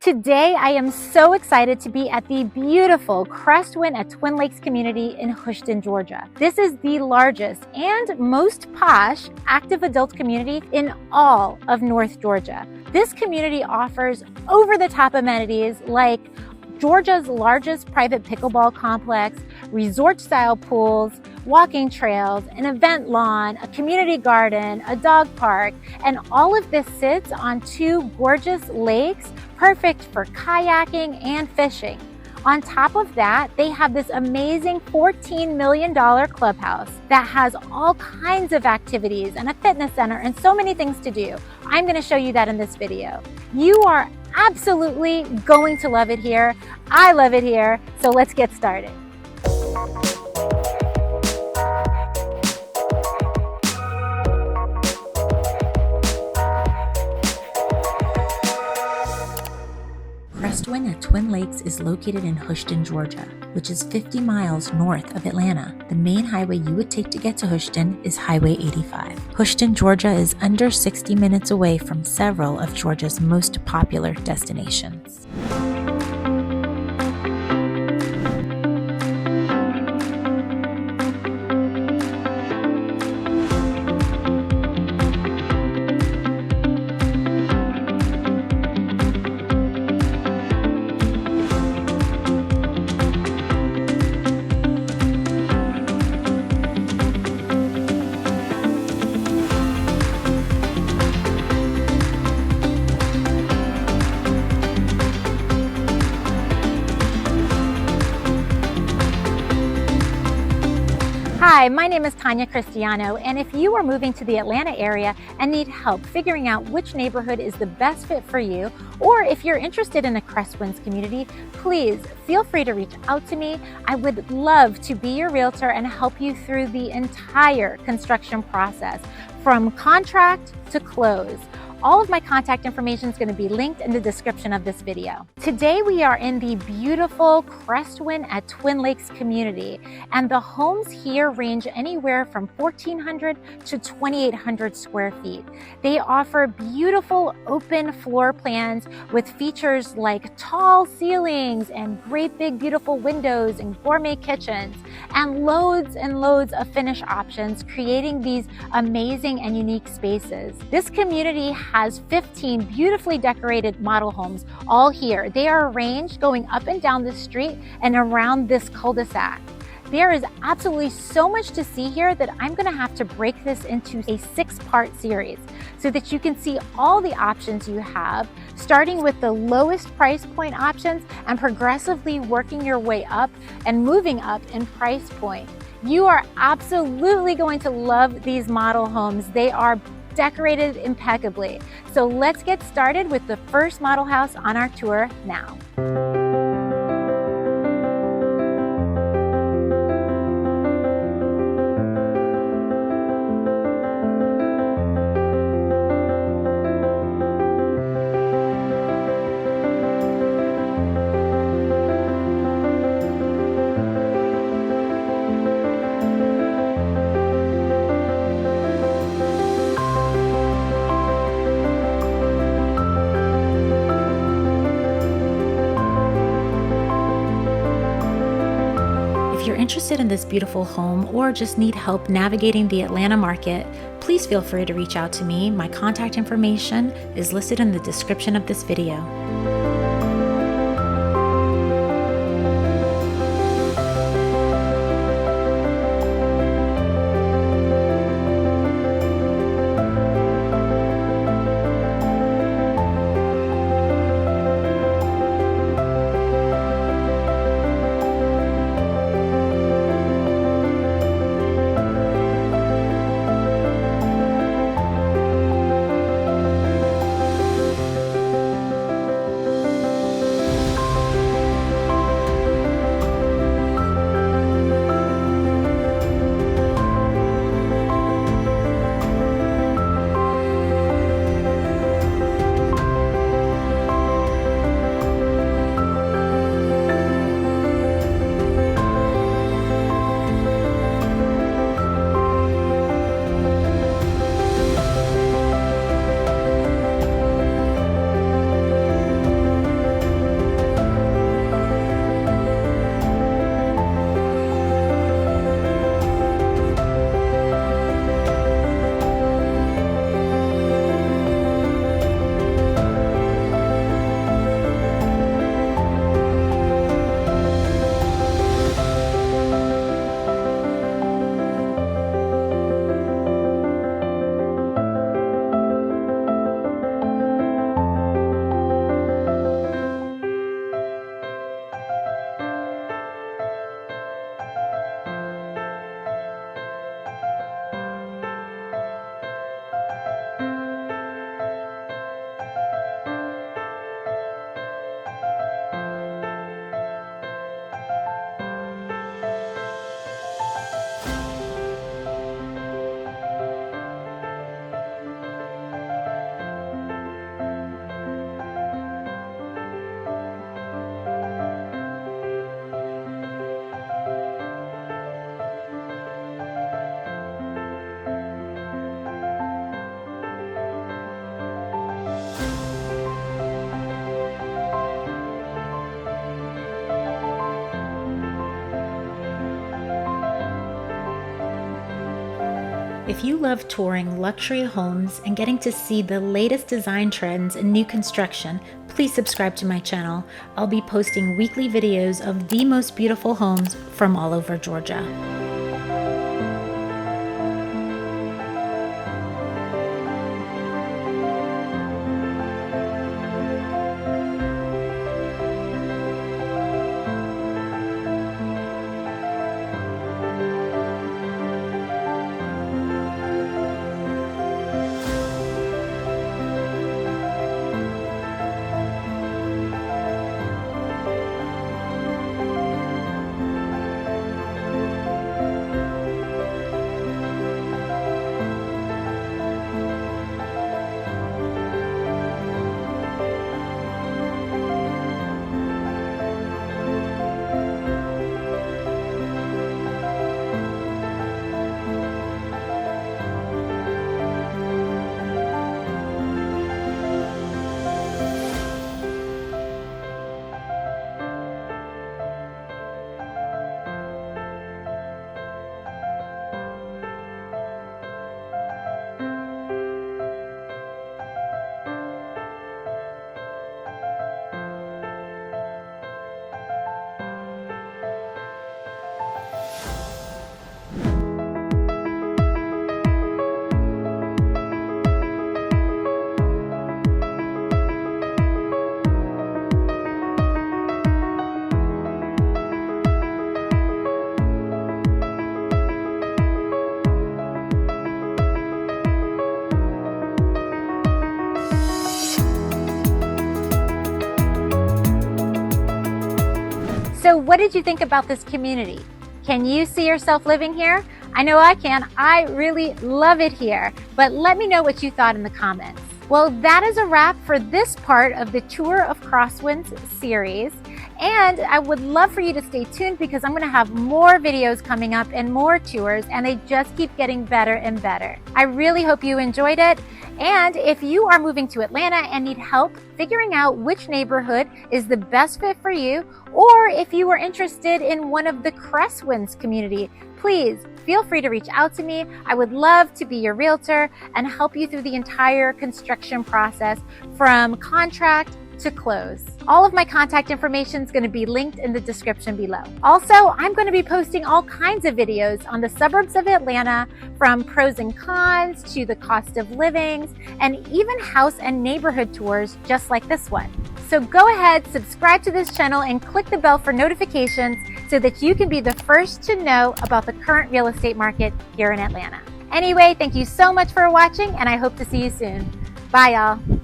Today, I am so excited to be at the beautiful Cresswind at Twin Lakes community in Hoschton, Georgia. This is the largest and most posh active adult community in all of North Georgia. This community offers over-the-top amenities like Georgia's largest private pickleball complex, resort-style pools, walking trails, an event lawn, a community garden, a dog park, and all of this sits on two gorgeous lakes, perfect for kayaking and fishing. On top of that, they have this amazing $14 million clubhouse that has all kinds of activities and a fitness center and so many things to do. I'm going to show you that in this video. You are absolutely going to love it here. I love it here, so let's get started. Cresswind at Twin Lakes is located in Hoschton, Georgia, which is 50 miles north of Atlanta. The main highway you would take to get to Hoschton is Highway 85. Hoschton, Georgia is under 60 minutes away from several of Georgia's most popular destinations. Hi, my name is Tanya Cristiano, and if you are moving to the Atlanta area and need help figuring out which neighborhood is the best fit for you, or if you're interested in a Cresswinds community, please feel free to reach out to me. I would love to be your realtor and help you through the entire construction process, from contract to close. All of my contact information is going to be linked in the description of this video. Today we are in the beautiful Cresswind at Twin Lakes community, and the homes here range anywhere from 1,400 to 2,800 square feet. They offer beautiful open floor plans with features like tall ceilings and great big beautiful windows and gourmet kitchens, and loads of finish options, creating these amazing and unique spaces. This community has 15 beautifully decorated model homes all here. They are arranged going up and down the street and around this cul-de-sac. There is absolutely so much to see here that I'm going to have to break this into a 6-part series so that you can see all the options you have, starting with the lowest price point options and progressively working your way up and moving up in price point. You are absolutely going to love these model homes. They are decorated impeccably. So let's get started with the first model house on our tour now. If you're interested in this beautiful home or just need help navigating the Atlanta market, please feel free to reach out to me. My contact information is listed in the description of this video. If you love touring luxury homes and getting to see the latest design trends in new construction, please subscribe to my channel. I'll be posting weekly videos of the most beautiful homes from all over Georgia. So what did you think about this community? Can you see yourself living here? I know I can. I really love it here, but let me know what you thought in the comments. Well, that is a wrap for this part of the Tour of Cresswinds series. And I would love for you to stay tuned because I'm going to have more videos coming up and more tours, and they just keep getting better and better. I really hope you enjoyed it. And if you are moving to Atlanta and need help figuring out which neighborhood is the best fit for you, or if you are interested in one of the Cresswinds community, please feel free to reach out to me. I would love to be your realtor and help you through the entire construction process from contract to close. All of my contact information is going to be linked in the description below. Also, I'm going to be posting all kinds of videos on the suburbs of Atlanta, from pros and cons to the cost of living, and even house and neighborhood tours just like this one. So go ahead, subscribe to this channel and click the bell for notifications so that you can be the first to know about the current real estate market here in Atlanta. Anyway, thank you so much for watching, and I hope to see you soon. Bye, y'all.